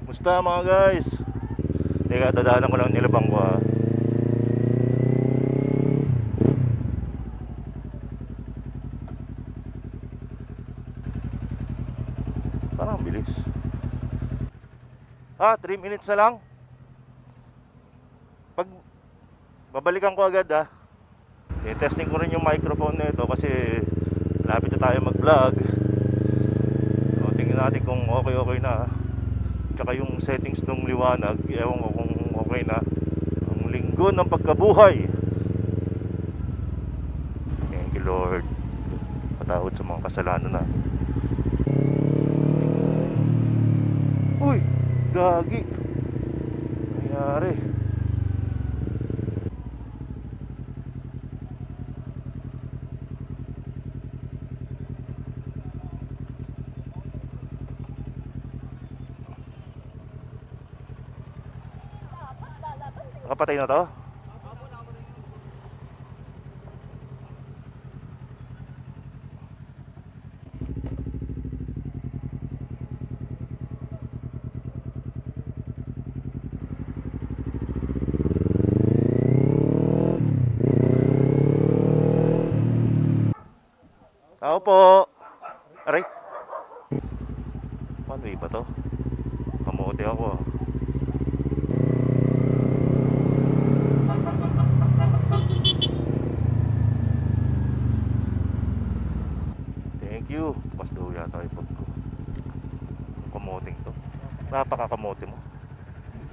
Musta mga guys? Teka, dadaanan ko lang nilabang ko ha. Parang bilis. 3 minutes na lang. Pag babalikan ko agad ha. I-testing ko rin yung microphone nito kasi lapit na tayo mag-vlog. So, tingnan natin kung okay na. Tsaka yung settings ng liwanag, ewan ko kung okay na. Ang linggo ng pagkabuhay. Thank you Lord. Patawad sa mga kasalanan na. Uy! Gagi! Nangyari. Nakapatay na to? Tao po. Aray. Paano iba to? Kamote ako ah. Thank you. Pas daw yata ipot ko. Kamoting to. Napakakamote mo.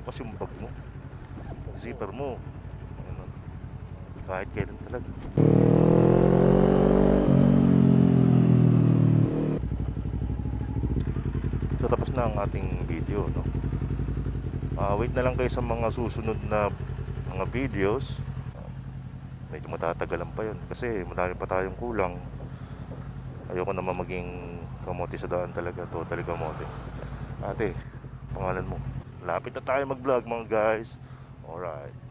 Pas yung bag mo. Zipper mo. Ano, kahit kailan talaga. So tapos na ang ating video, no? Wait na lang kayo sa mga susunod na mga videos. Medyo matatagalan pa yun kasi marami pa tayong kulang. Ayoko naman maging kamote sa daan talaga. Totally kamote. Ate, pangalan mo. Lapit na tayo mag vlog mga guys. Alright.